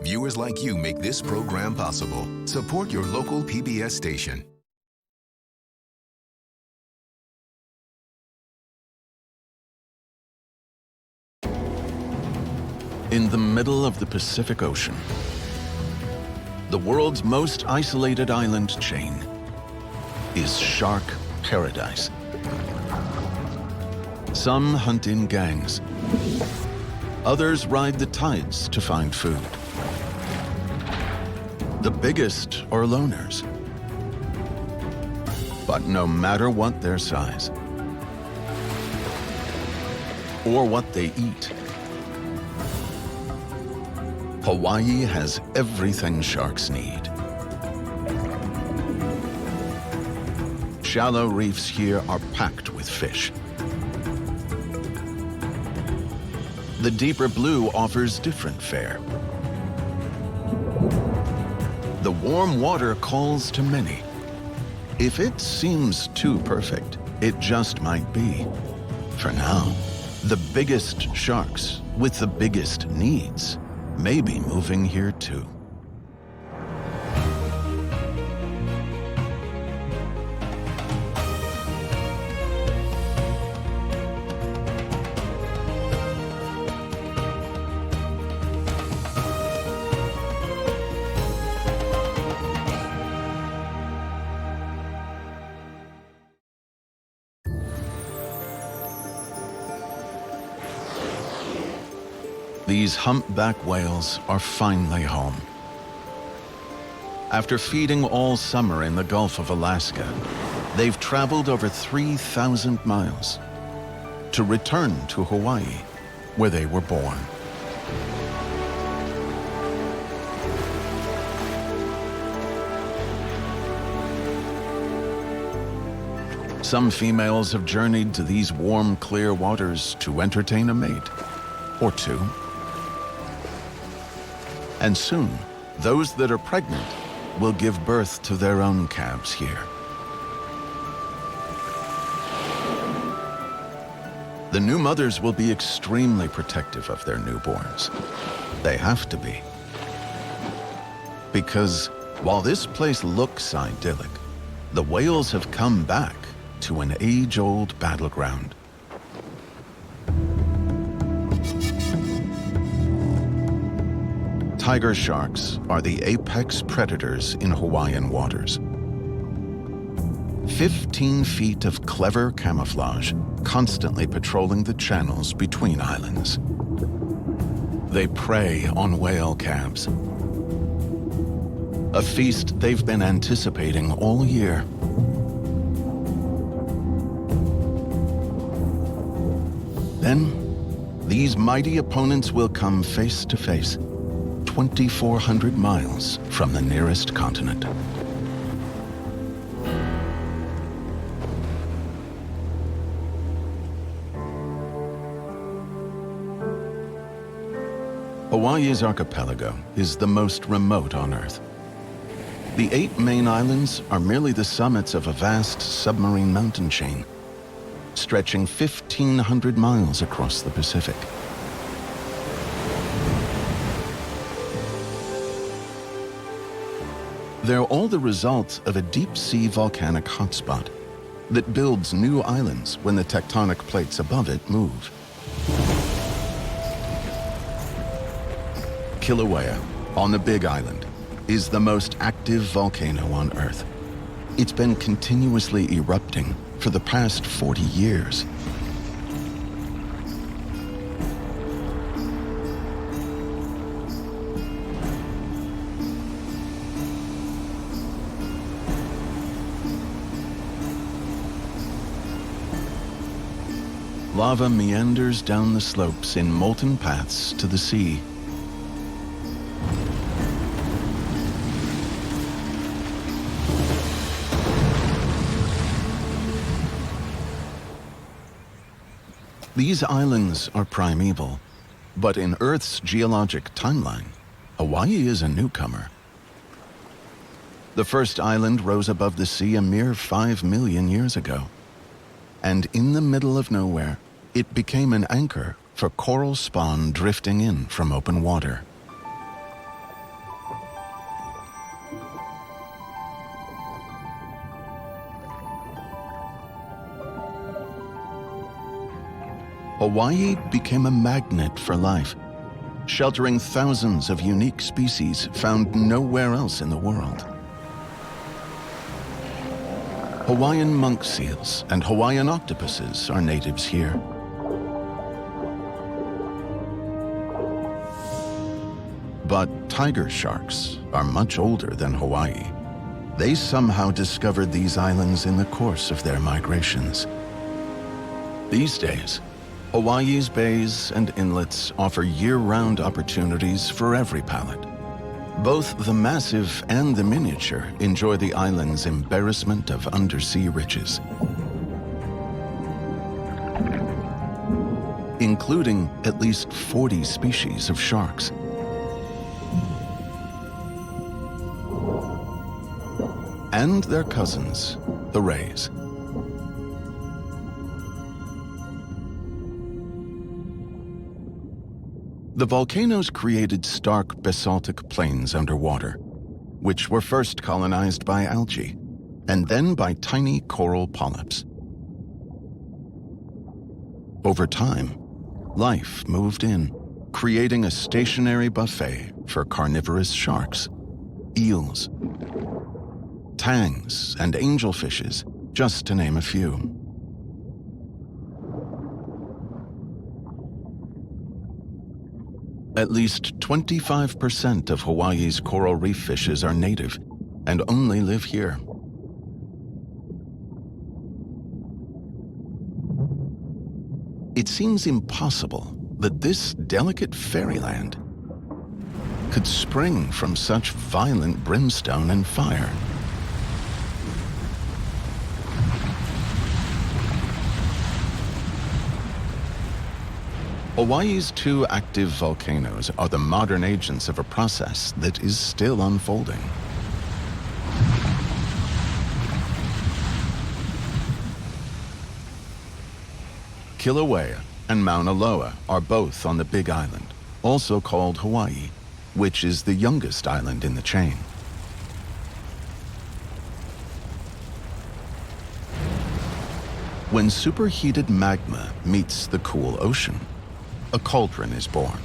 Viewers like you make this program possible. Support your local PBS station. In the middle of the Pacific Ocean, the world's most isolated island chain is Shark Paradise. Some hunt in gangs. Others ride the tides to find food. The biggest are loners. But no matter what their size or what they eat, Hawaii has everything sharks need. Shallow reefs here are packed with fish. The deeper blue offers different fare. The warm water calls to many. If it seems too perfect, it just might be. For now, the biggest sharks with the biggest needs may be moving here too. These humpback whales are finally home. After feeding all summer in the Gulf of Alaska, they've traveled over 3,000 miles to return to Hawaii, where they were born. Some females have journeyed to these warm, clear waters to entertain a mate or two. And soon, those that are pregnant will give birth to their own calves here. The new mothers will be extremely protective of their newborns. They have to be. Because while this place looks idyllic, the whales have come back to an age-old battleground. Tiger sharks are the apex predators in Hawaiian waters. 15 feet of clever camouflage, constantly patrolling the channels between islands. They prey on whale calves. A feast they've been anticipating all year. Then, these mighty opponents will come face to face, 2,400 miles from the nearest continent. Hawaii's archipelago is the most remote on Earth. The 8 main islands are merely the summits of a vast submarine mountain chain, stretching 1,500 miles across the Pacific. They're all the result of a deep-sea volcanic hotspot that builds new islands when the tectonic plates above it move. Kilauea, on the Big Island, is the most active volcano on Earth. It's been continuously erupting for the past 40 years. Lava meanders down the slopes in molten paths to the sea. These islands are primeval, but in Earth's geologic timeline, Hawaii is a newcomer. The first island rose above the sea a mere 5 million years ago. And in the middle of nowhere, it became an anchor for coral spawn drifting in from open water. Hawaii became a magnet for life, sheltering thousands of unique species found nowhere else in the world. Hawaiian monk seals and Hawaiian octopuses are natives here. But tiger sharks are much older than Hawaii. They somehow discovered these islands in the course of their migrations. These days, Hawaii's bays and inlets offer year-round opportunities for every palate. Both the massive and the miniature enjoy the island's embarrassment of undersea riches, including at least 40 species of sharks. And their cousins, the rays. The volcanoes created stark basaltic plains underwater, which were first colonized by algae, and then by tiny coral polyps. Over time, life moved in, creating a stationary buffet for carnivorous sharks, eels, tangs, and angelfishes, just to name a few. At least 25% of Hawaii's coral reef fishes are native and only live here. It seems impossible that this delicate fairyland could spring from such violent brimstone and fire. Hawaii's two active volcanoes are the modern agents of a process that is still unfolding. Kilauea and Mauna Loa are both on the Big Island, also called Hawaii, which is the youngest island in the chain. When superheated magma meets the cool ocean, a cauldron is born.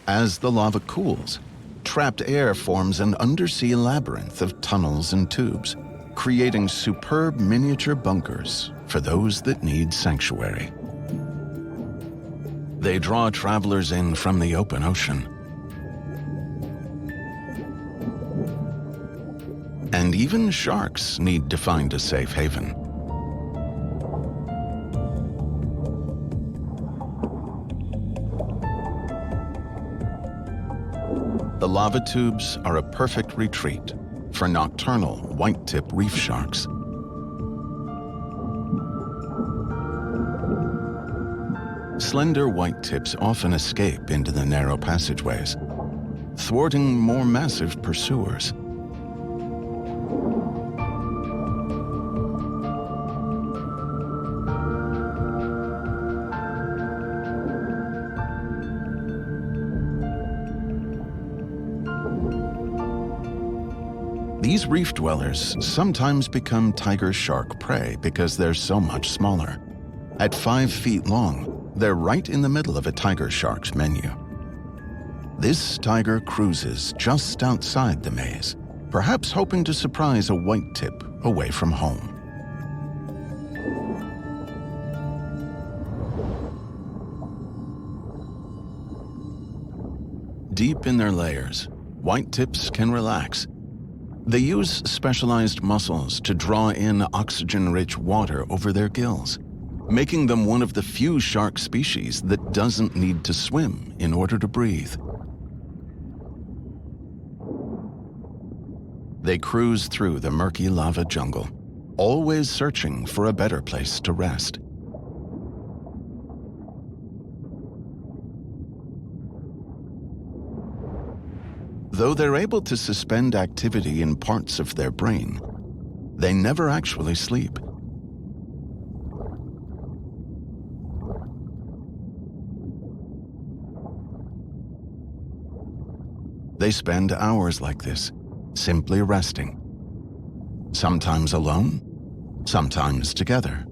As the lava cools, trapped air forms an undersea labyrinth of tunnels and tubes, creating superb miniature bunkers for those that need sanctuary. They draw travelers in from the open ocean. And even sharks need to find a safe haven. The lava tubes are a perfect retreat for nocturnal white-tip reef sharks. Slender white tips often escape into the narrow passageways, thwarting more massive pursuers. These reef dwellers sometimes become tiger shark prey because they're so much smaller. At 5 feet long, they're right in the middle of a tiger shark's menu. This tiger cruises just outside the maze, perhaps hoping to surprise a white tip away from home. Deep in their layers, white tips can relax. They use specialized muscles to draw in oxygen-rich water over their gills, making them one of the few shark species that doesn't need to swim in order to breathe. They cruise through the murky lava jungle, always searching for a better place to rest. Though they're able to suspend activity in parts of their brain, they never actually sleep. They spend hours like this, simply resting. Sometimes alone, sometimes together.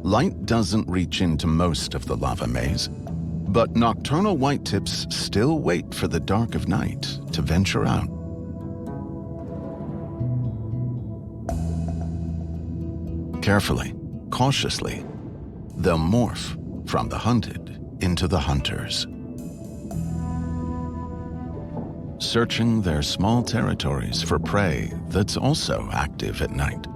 Light doesn't reach into most of the lava maze, but nocturnal whitetips still wait for the dark of night to venture out. Carefully, cautiously, they'll morph from the hunted into the hunters, searching their small territories for prey that's also active at night.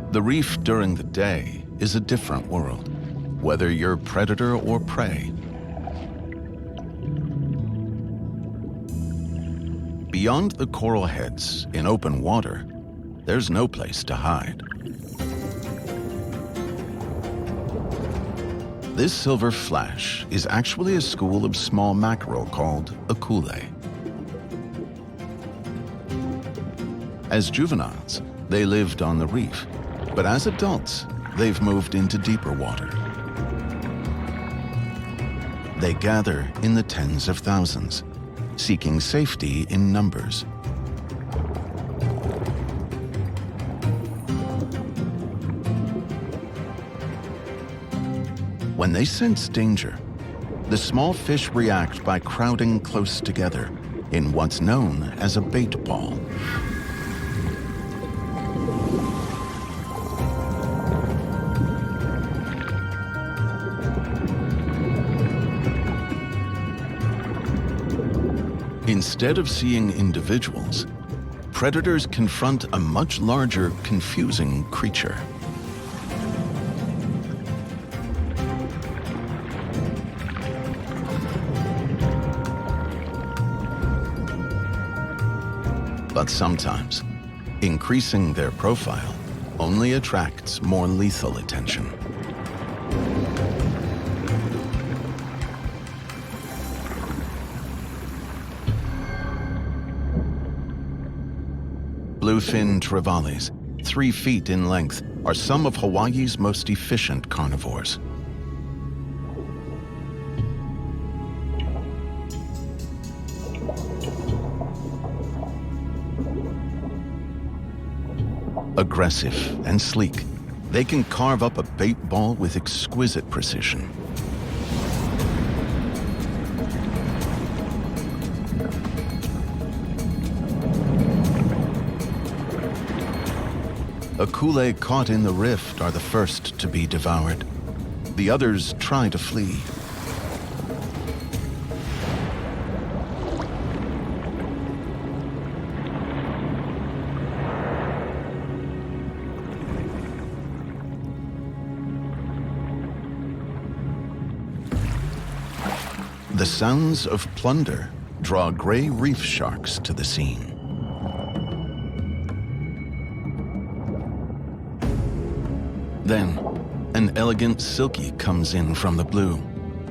The reef during the day is a different world, whether you're predator or prey. Beyond the coral heads in open water, there's no place to hide. This silver flash is actually a school of small mackerel called Aculae. As juveniles, they lived on the reef, but as adults, they've moved into deeper water. They gather in the tens of thousands, seeking safety in numbers. When they sense danger, the small fish react by crowding close together in what's known as a bait ball. Instead of seeing individuals, predators confront a much larger, confusing creature. But sometimes, increasing their profile only attracts more lethal attention. Bluefin trevallies, 3 feet in length, are some of Hawaii's most efficient carnivores. Aggressive and sleek, they can carve up a bait ball with exquisite precision. Aculae caught in the rift are the first to be devoured. The others try to flee. The sounds of plunder draw gray reef sharks to the scene. Then, an elegant silkie comes in from the blue.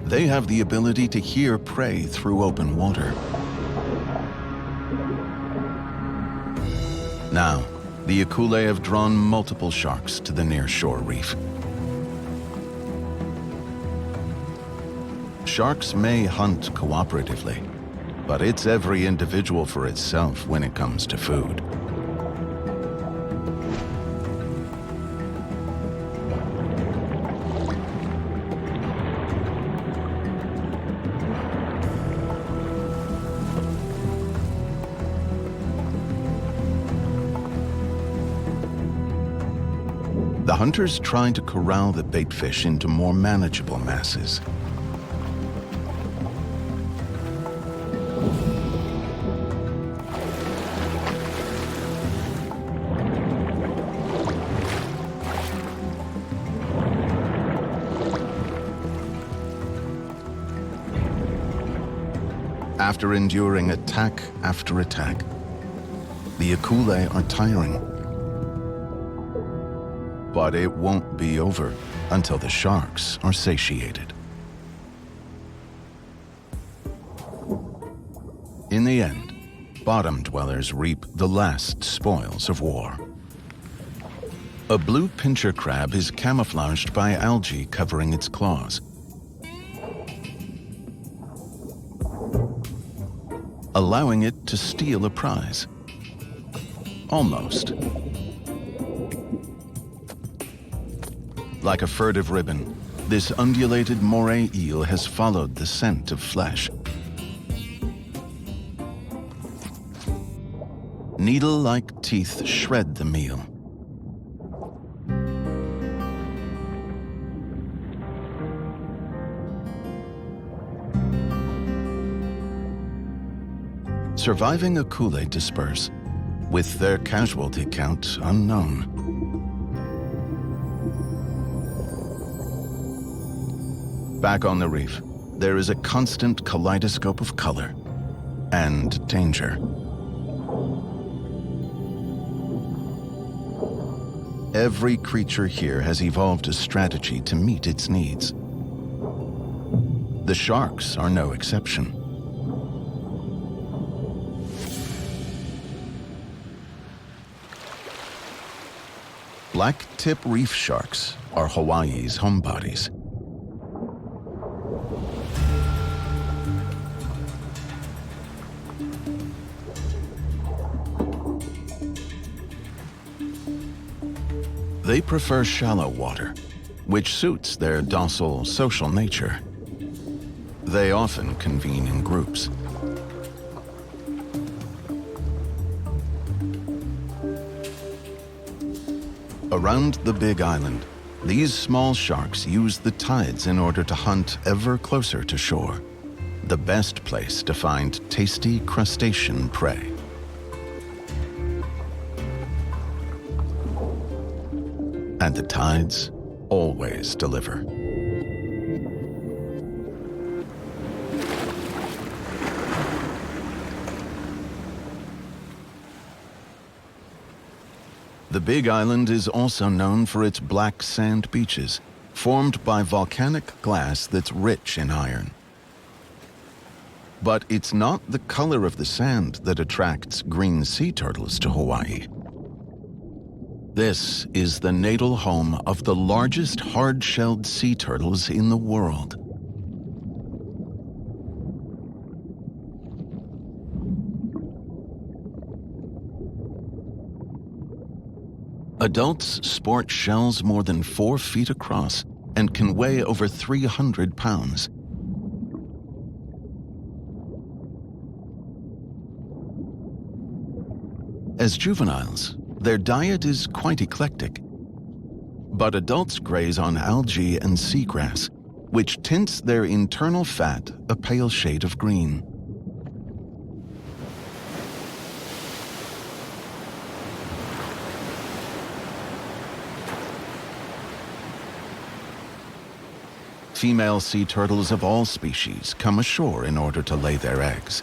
They have the ability to hear prey through open water. Now, the Aculae have drawn multiple sharks to the nearshore reef. Sharks may hunt cooperatively, but it's every individual for itself when it comes to food. The hunters try to corral the baitfish into more manageable masses. After enduring attack after attack, the Akule are tiring. But it won't be over until the sharks are satiated. In the end, bottom dwellers reap the last spoils of war. A blue pincher crab is camouflaged by algae covering its claws. Allowing it to steal a prize. Almost. Like a furtive ribbon, this undulated moray eel has followed the scent of flesh. Needle-like teeth shred the meal. Surviving Akule disperse, with their casualty count unknown. Back on the reef, there is a constant kaleidoscope of color and danger. Every creature here has evolved a strategy to meet its needs. The sharks are no exception. Black-tip reef sharks are Hawaii's homebodies. They prefer shallow water, which suits their docile social nature. They often convene in groups. Around the Big Island, these small sharks use the tides in order to hunt ever closer to shore, the best place to find tasty crustacean prey. And the tides always deliver. The Big Island is also known for its black sand beaches, formed by volcanic glass that's rich in iron. But it's not the color of the sand that attracts green sea turtles to Hawaii. This is the natal home of the largest hard-shelled sea turtles in the world. Adults sport shells more than 4 feet across and can weigh over 300 pounds. As juveniles, their diet is quite eclectic. But adults graze on algae and seagrass, which tints their internal fat a pale shade of green. Female sea turtles of all species come ashore in order to lay their eggs.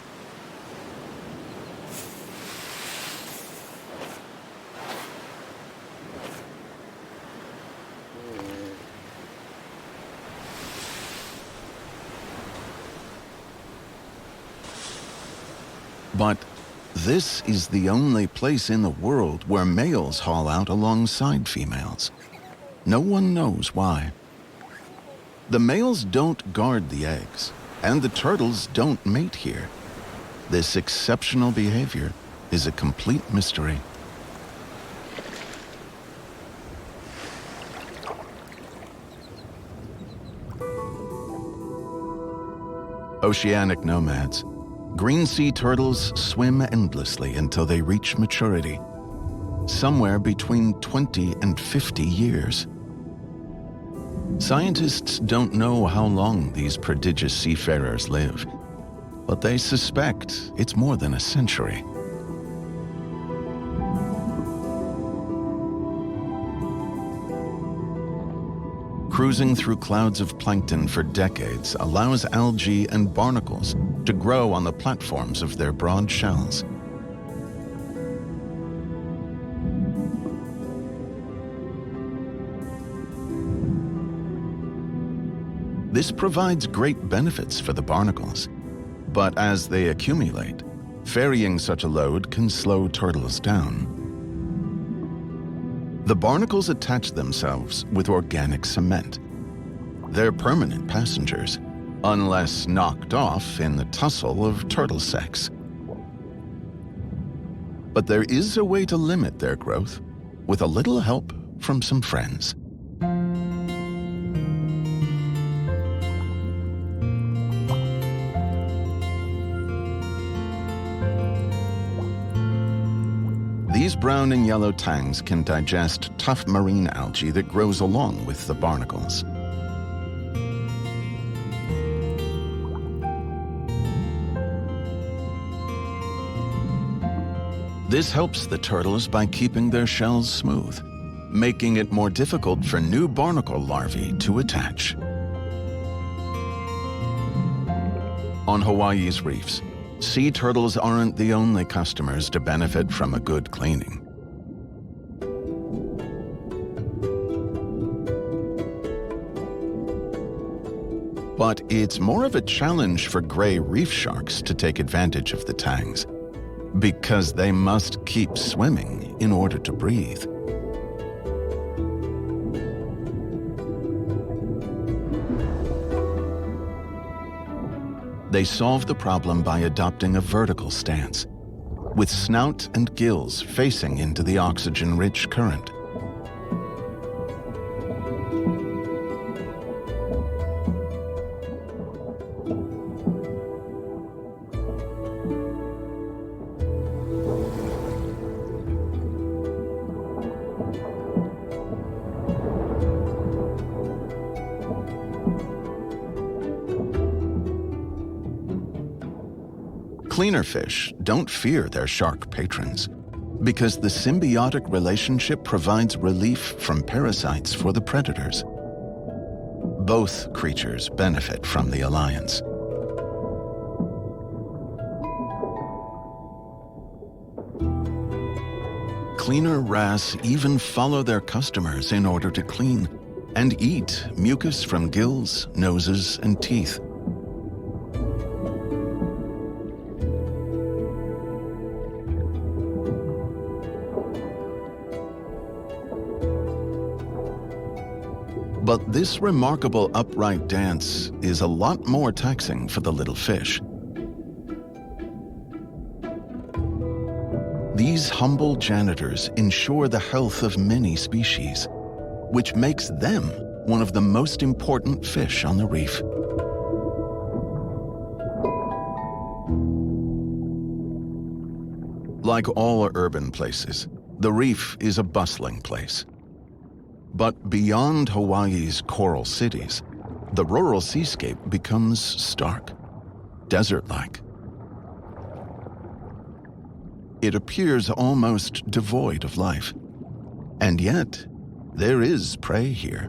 But this is the only place in the world where males haul out alongside females. No one knows why. The males don't guard the eggs, and the turtles don't mate here. This exceptional behavior is a complete mystery. Oceanic nomads. Green sea turtles swim endlessly until they reach maturity, somewhere between 20 and 50 years. Scientists don't know how long these prodigious seafarers live, but they suspect it's more than a century. Cruising through clouds of plankton for decades allows algae and barnacles to grow on the platforms of their broad shells. This provides great benefits for the barnacles, but as they accumulate, ferrying such a load can slow turtles down. The barnacles attach themselves with organic cement. They're permanent passengers, unless knocked off in the tussle of turtle sex. But there is a way to limit their growth, with a little help from some friends. These brown and yellow tangs can digest tough marine algae that grows along with the barnacles. This helps the turtles by keeping their shells smooth, making it more difficult for new barnacle larvae to attach. On Hawaii's reefs, sea turtles aren't the only customers to benefit from a good cleaning. But it's more of a challenge for gray reef sharks to take advantage of the tangs, because they must keep swimming in order to breathe. They solve the problem by adopting a vertical stance, with snout and gills facing into the oxygen-rich current. Cleaner fish don't fear their shark patrons because the symbiotic relationship provides relief from parasites for the predators. Both creatures benefit from the alliance. Cleaner wrasse even follow their customers in order to clean and eat mucus from gills, noses, and teeth. But this remarkable upright dance is a lot more taxing for the little fish. These humble janitors ensure the health of many species, which makes them one of the most important fish on the reef. Like all urban places, the reef is a bustling place. But beyond Hawaii's coral cities, the rural seascape becomes stark, desert-like. It appears almost devoid of life. And yet, there is prey here,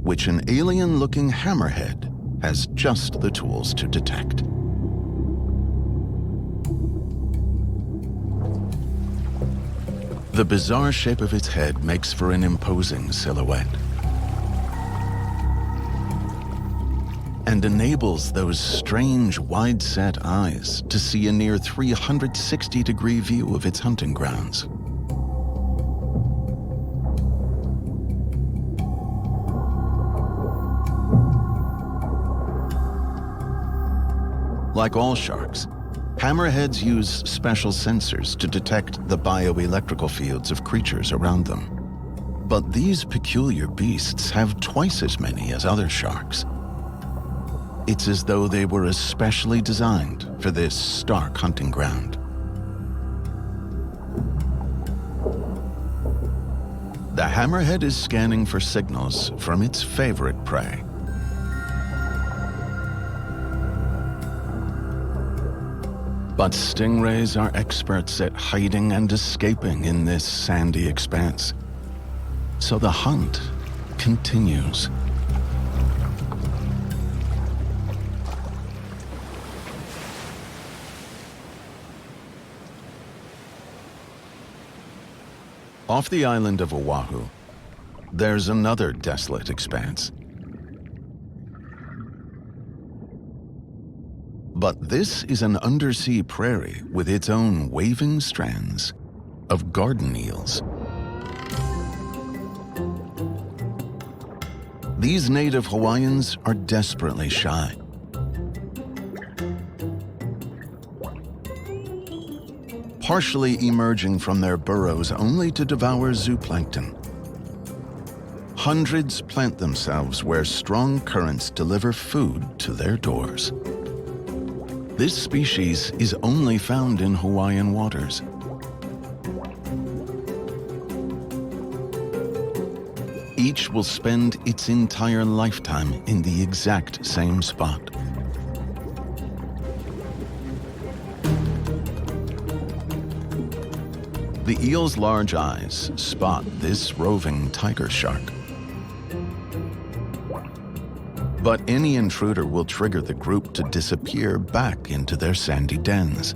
which an alien-looking hammerhead has just the tools to detect. The bizarre shape of its head makes for an imposing silhouette and enables those strange wide-set eyes to see a near 360-degree view of its hunting grounds. Like all sharks, hammerheads use special sensors to detect the bioelectrical fields of creatures around them. But these peculiar beasts have twice as many as other sharks. It's as though they were especially designed for this stark hunting ground. The hammerhead is scanning for signals from its favorite prey. But stingrays are experts at hiding and escaping in this sandy expanse. So the hunt continues. Off the island of Oahu, there's another desolate expanse. But this is an undersea prairie with its own waving strands of garden eels. These native Hawaiians are desperately shy. Partially emerging from their burrows only to devour zooplankton. Hundreds plant themselves where strong currents deliver food to their doors. This species is only found in Hawaiian waters. Each will spend its entire lifetime in the exact same spot. The eel's large eyes spot this roving tiger shark. But any intruder will trigger the group to disappear back into their sandy dens.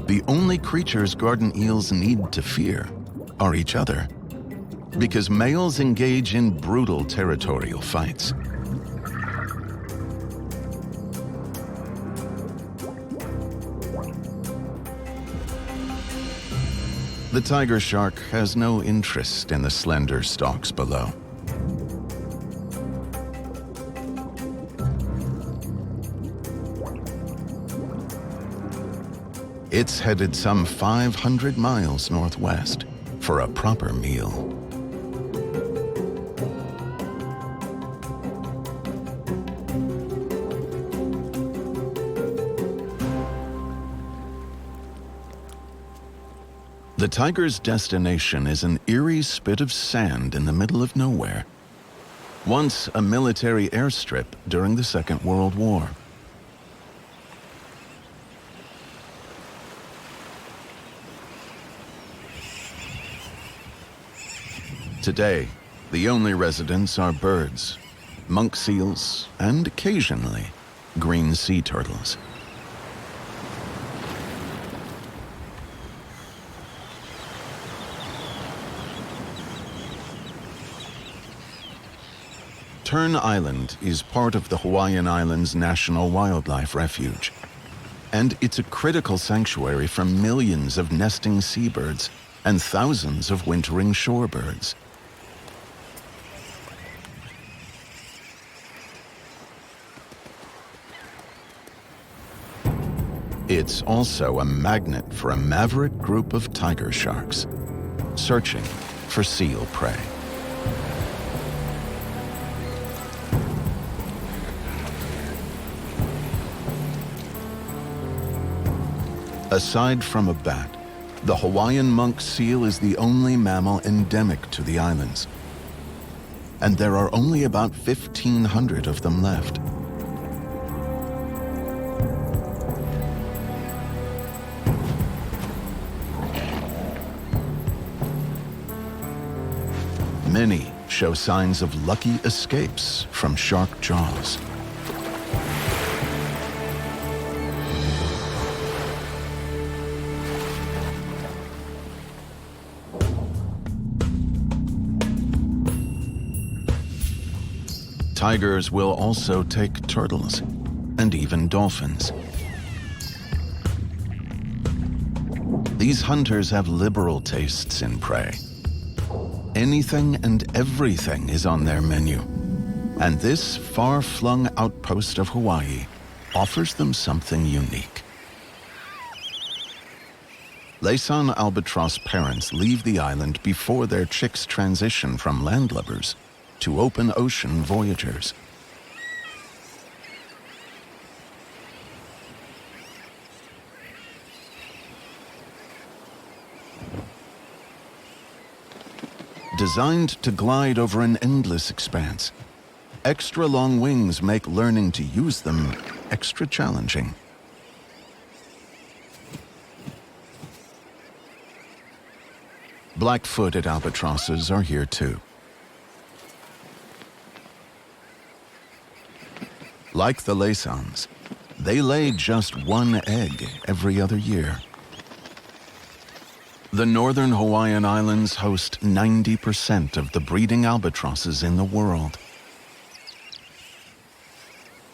The only creatures garden eels need to fear are each other, because males engage in brutal territorial fights. The tiger shark has no interest in the slender stalks below. It's headed some 500 miles northwest for a proper meal. The tiger's destination is an eerie spit of sand in the middle of nowhere, once a military airstrip during the Second World War. Today, the only residents are birds, monk seals, and occasionally green sea turtles. Tern Island is part of the Hawaiian Islands National Wildlife Refuge, and it's a critical sanctuary for millions of nesting seabirds and thousands of wintering shorebirds. It's also a magnet for a maverick group of tiger sharks searching for seal prey. Aside from a bat, the Hawaiian monk seal is the only mammal endemic to the islands. And there are only about 1,500 of them left. Many show signs of lucky escapes from shark jaws. Tigers will also take turtles and even dolphins. These hunters have liberal tastes in prey. Anything and everything is on their menu. And this far-flung outpost of Hawaii offers them something unique. Laysan albatross parents leave the island before their chicks transition from landlubbers to open ocean voyagers. Designed to glide over an endless expanse, extra long wings make learning to use them extra challenging. Black-footed albatrosses are here too. Like the Laysands, they lay just one egg every other year. The northern Hawaiian Islands host 90% of the breeding albatrosses in the world.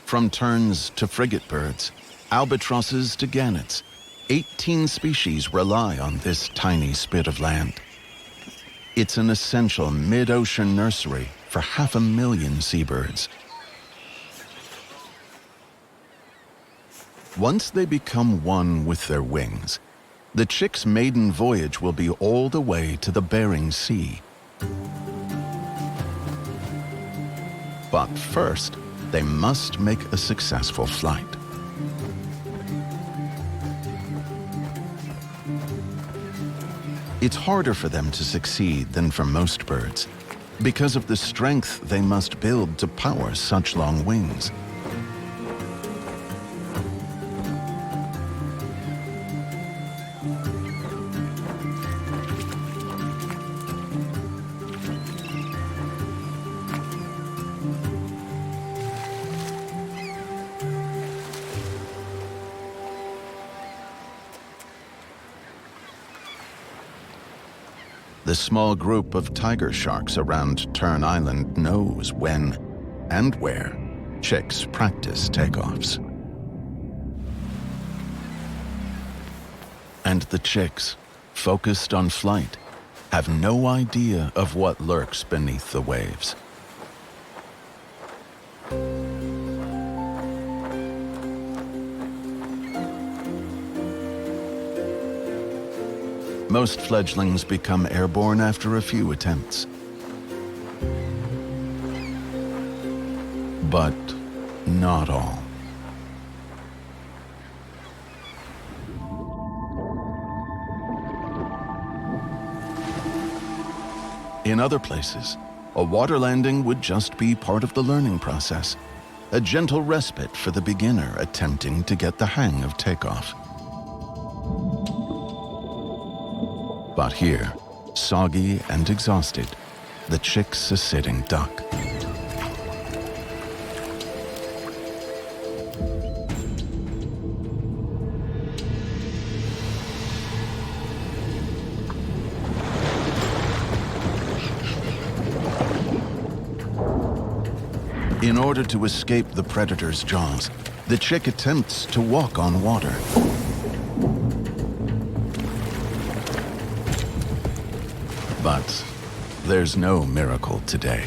From terns to frigate birds, albatrosses to gannets, 18 species rely on this tiny spit of land. It's an essential mid-ocean nursery for 500,000 seabirds. Once they become one with their wings, the chick's maiden voyage will be all the way to the Bering Sea. But first, they must make a successful flight. It's harder for them to succeed than for most birds, because of the strength they must build to power such long wings. The small group of tiger sharks around Tern Island knows when and where chicks practice takeoffs. And the chicks, focused on flight, have no idea of what lurks beneath the waves. Most fledglings become airborne after a few attempts. But not all. In other places, a water landing would just be part of the learning process, a gentle respite for the beginner attempting to get the hang of takeoff. But here, soggy and exhausted, the chick's a sitting duck. In order to escape the predator's jaws, the chick attempts to walk on water. But there's no miracle today.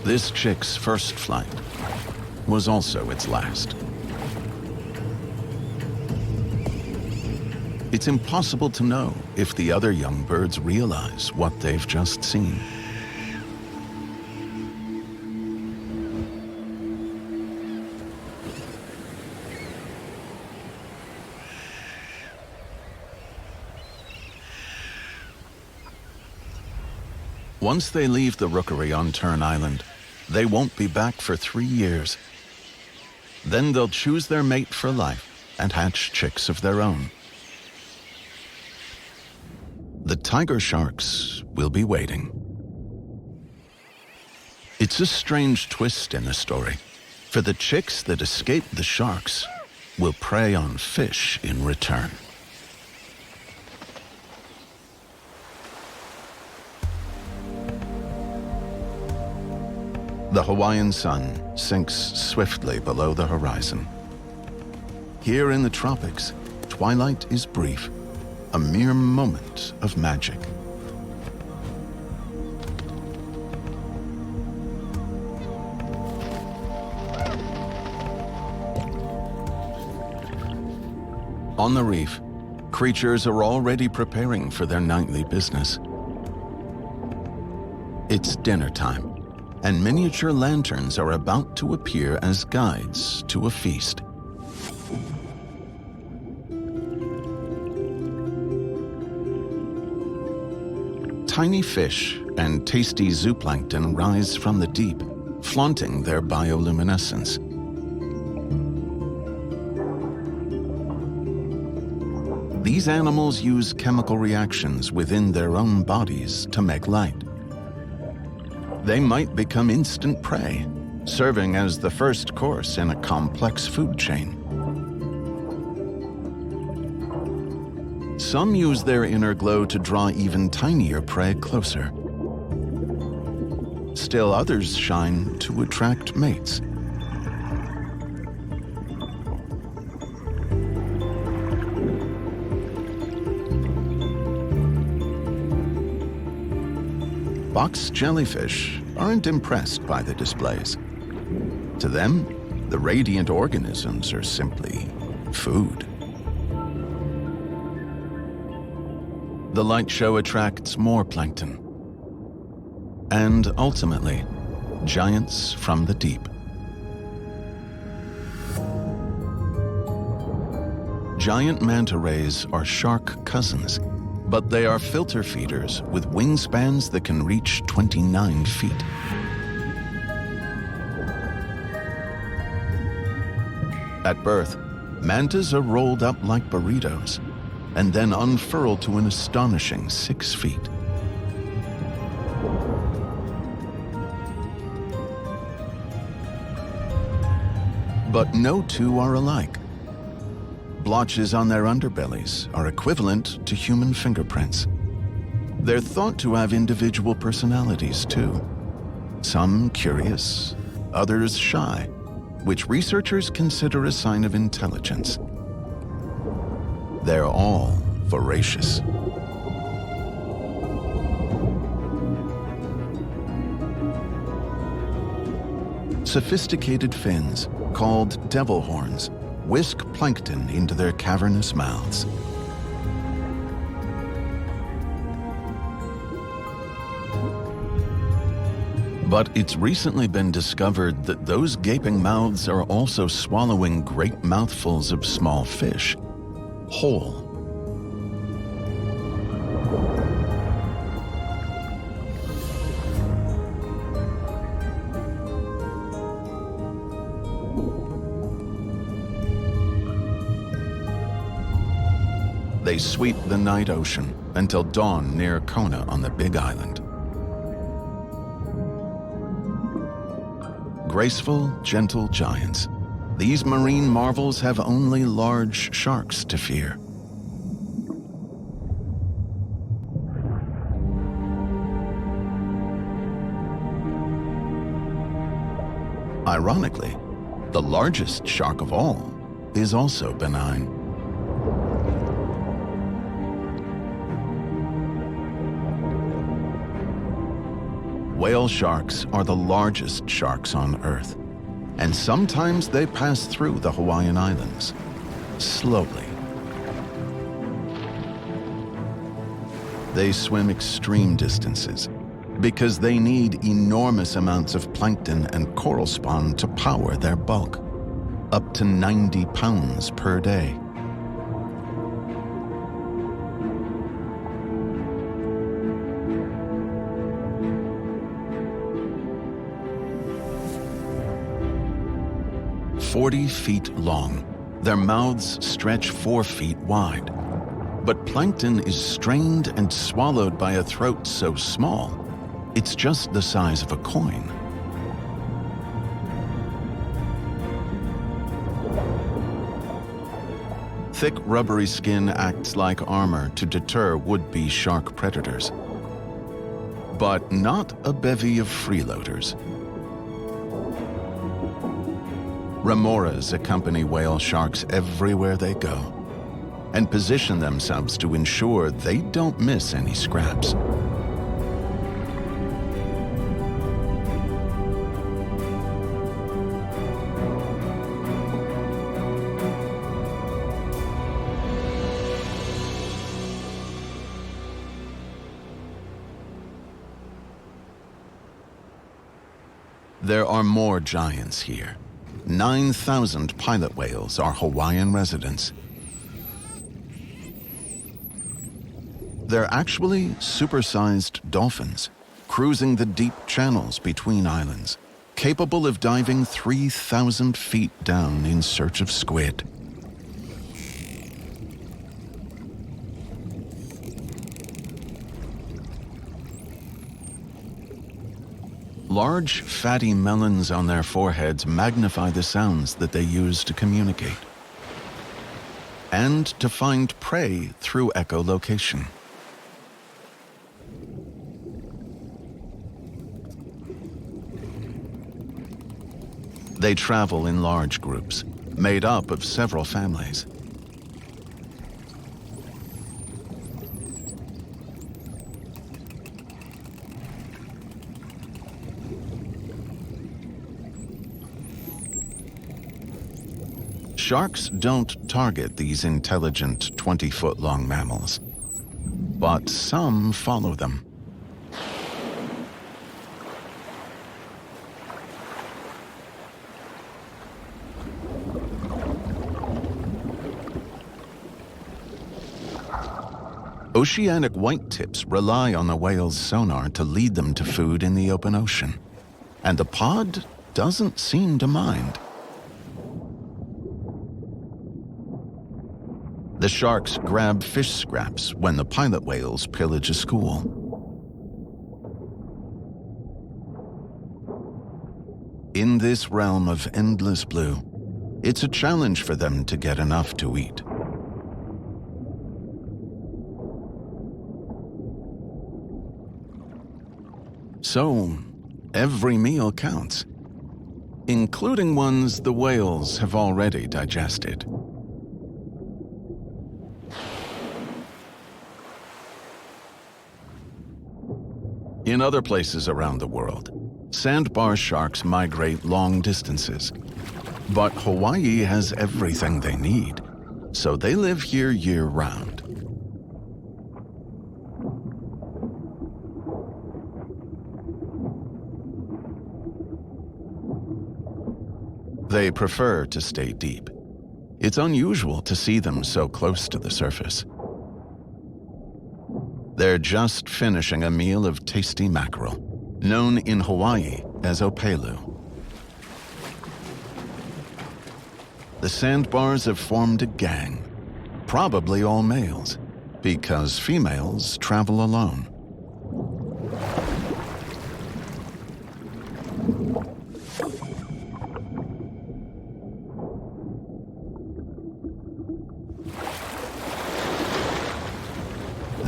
This chick's first flight was also its last. It's impossible to know if the other young birds realize what they've just seen. Once they leave the rookery on Tern Island, they won't be back for 3 years. Then they'll choose their mate for life and hatch chicks of their own. The tiger sharks will be waiting. It's a strange twist in the story, for the chicks that escape the sharks will prey on fish in return. The Hawaiian sun sinks swiftly below the horizon. Here in the tropics, twilight is brief, a mere moment of magic. On the reef, creatures are already preparing for their nightly business. It's dinner time, and miniature lanterns are about to appear as guides to a feast. Tiny fish and tasty zooplankton rise from the deep, flaunting their bioluminescence. These animals use chemical reactions within their own bodies to make light. They might become instant prey, serving as the first course in a complex food chain. Some use their inner glow to draw even tinier prey closer. Still others shine to attract mates. Box jellyfish aren't impressed by the displays. To them, the radiant organisms are simply food. The light show attracts more plankton. And ultimately, giants from the deep. Giant manta rays are shark cousins, but they are filter feeders with wingspans that can reach 29 feet. At birth, mantas are rolled up like burritos and then unfurled to an astonishing 6 feet. But no two are alike. Blotches on their underbellies are equivalent to human fingerprints. They're thought to have individual personalities too. Some curious, others shy, which researchers consider a sign of intelligence. They're all voracious. Sophisticated fins, called devil horns, whisk plankton into their cavernous mouths. But it's recently been discovered that those gaping mouths are also swallowing great mouthfuls of small fish, whole. They sweep the night ocean until dawn near Kona on the Big Island. Graceful, gentle giants, these marine marvels have only large sharks to fear. Ironically, the largest shark of all is also benign. Whale sharks are the largest sharks on Earth, and sometimes they pass through the Hawaiian Islands, slowly. They swim extreme distances because they need enormous amounts of plankton and coral spawn to power their bulk, up to 90 pounds per day. "40 feet long, their mouths stretch 4 feet wide. But plankton is strained and swallowed by a throat so small, it's just the size of a coin. Thick, rubbery skin acts like armor to deter would-be shark predators. But not a bevy of freeloaders. Remoras accompany whale sharks everywhere they go and position themselves to ensure they don't miss any scraps. There are more giants here. 9,000 pilot whales are Hawaiian residents. They're actually supersized dolphins, cruising the deep channels between islands, capable of diving 3,000 feet down in search of squid. Large, fatty melons on their foreheads magnify the sounds that they use to communicate and to find prey through echolocation. They travel in large groups, made up of several families. Sharks don't target these intelligent 20-foot-long mammals, but some follow them. Oceanic whitetips rely on the whale's sonar to lead them to food in the open ocean, and the pod doesn't seem to mind. The sharks grab fish scraps when the pilot whales pillage a school. In this realm of endless blue, it's a challenge for them to get enough to eat. So, every meal counts, including ones the whales have already digested. In other places around the world, sandbar sharks migrate long distances. But Hawaii has everything they need, so they live here year-round. They prefer to stay deep. It's unusual to see them so close to the surface. They're just finishing a meal of tasty mackerel, known in Hawaii as opelu. The sandbars have formed a gang, probably all males, because females travel alone.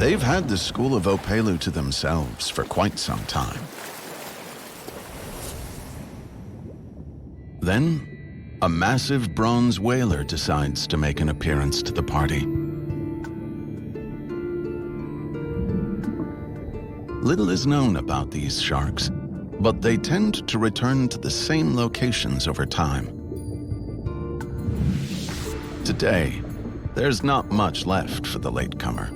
They've had the school of opelu to themselves for quite some time. Then, a massive bronze whaler decides to make an appearance to the party. Little is known about these sharks, but they tend to return to the same locations over time. Today, there's not much left for the latecomer.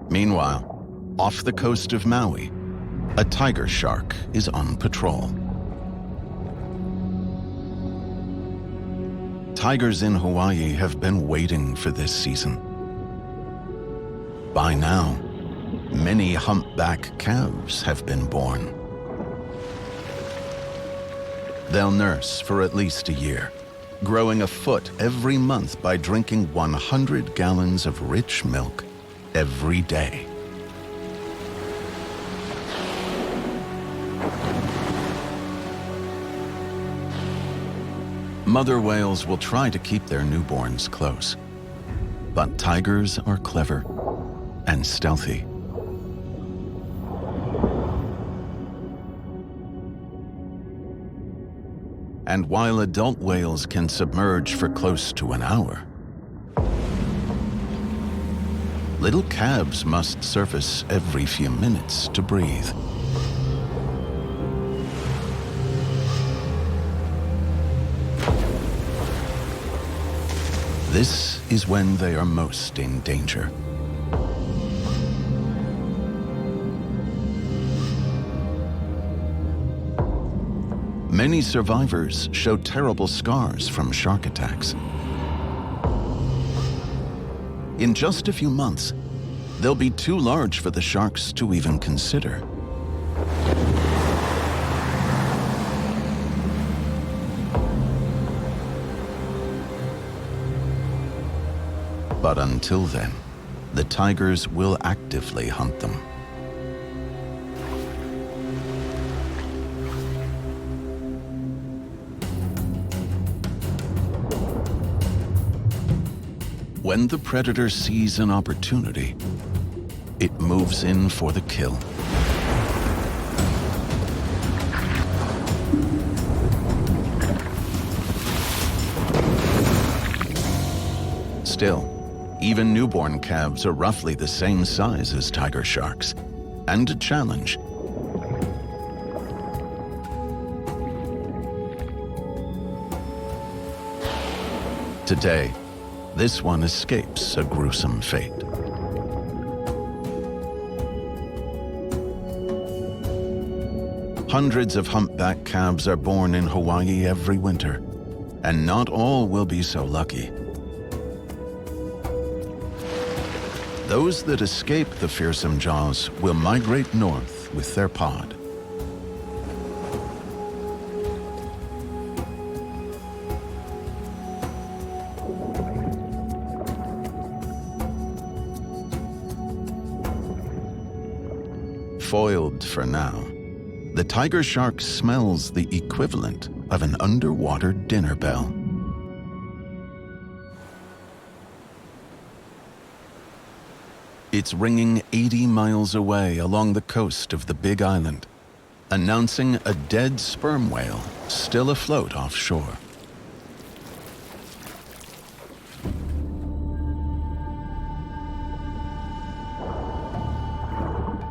Meanwhile, off the coast of Maui, a tiger shark is on patrol. Tigers in Hawaii have been waiting for this season. By now, many humpback calves have been born. They'll nurse for at least a year, growing a foot every month by drinking 100 gallons of rich milk every day. Mother whales will try to keep their newborns close, but tigers are clever and stealthy. And while adult whales can submerge for close to an hour, little calves must surface every few minutes to breathe. This is when they are most in danger. Many survivors show terrible scars from shark attacks. In just a few months, they'll be too large for the sharks to even consider. But until then, the tigers will actively hunt them. When the predator sees an opportunity, it moves in for the kill. Still, even newborn calves are roughly the same size as tiger sharks, and a challenge. Today, this one escapes a gruesome fate. Hundreds of humpback calves are born in Hawaii every winter, and not all will be so lucky. Those that escape the fearsome jaws will migrate north with their pod. Foiled for now, the tiger shark smells the equivalent of an underwater dinner bell. It's ringing 80 miles away along the coast of the Big Island, announcing a dead sperm whale still afloat offshore.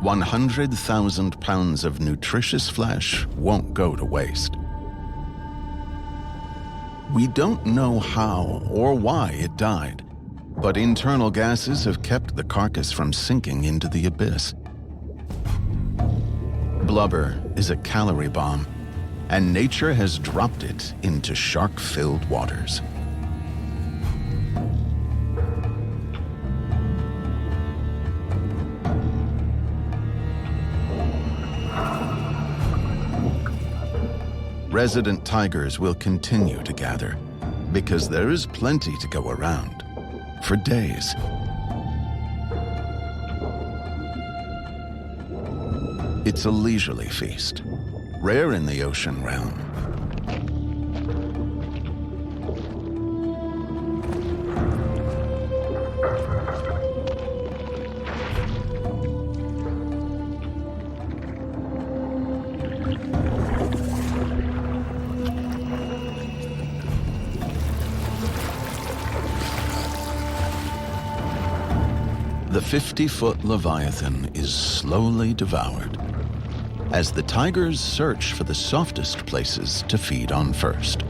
£100,000 of nutritious flesh won't go to waste. We don't know how or why it died, but internal gases have kept the carcass from sinking into the abyss. Blubber is a calorie bomb, and nature has dropped it into shark-filled waters. Resident tigers will continue to gather because there is plenty to go around for days. It's a leisurely feast, rare in the ocean realm. The 50-foot Leviathan is slowly devoured as the tigers search for the softest places to feed on first.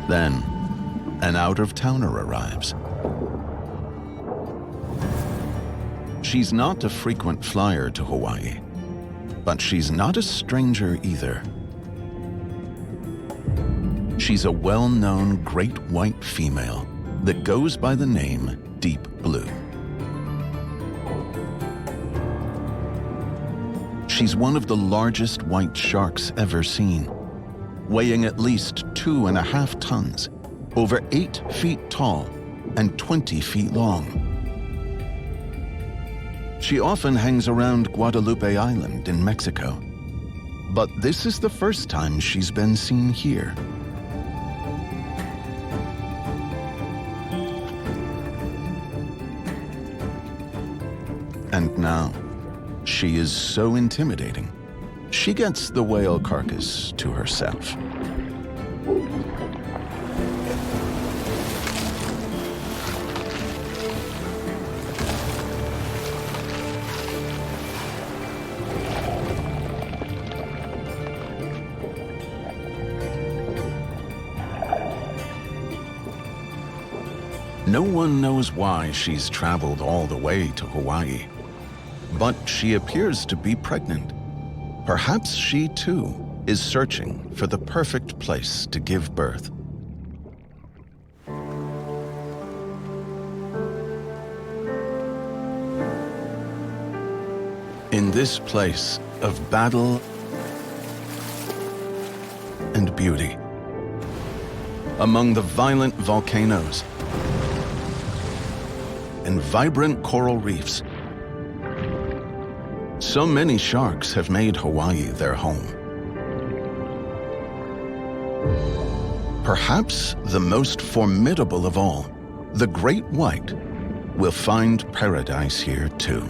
Then, an out-of-towner arrives. She's not a frequent flyer to Hawaii, but she's not a stranger either. She's a well-known great white female that goes by the name Deep Blue. She's one of the largest white sharks ever seen, weighing at least 2.5 tons, over 8 feet tall and 20 feet long. She often hangs around Guadalupe Island in Mexico, but this is the first time she's been seen here. And now, she is so intimidating, she gets the whale carcass to herself. No one knows why she's traveled all the way to Hawaii, but she appears to be pregnant. Perhaps she, too, is searching for the perfect place to give birth. In this place of battle and beauty, among the violent volcanoes and vibrant coral reefs, so many sharks have made Hawaii their home. Perhaps the most formidable of all, the great white, will find paradise here too.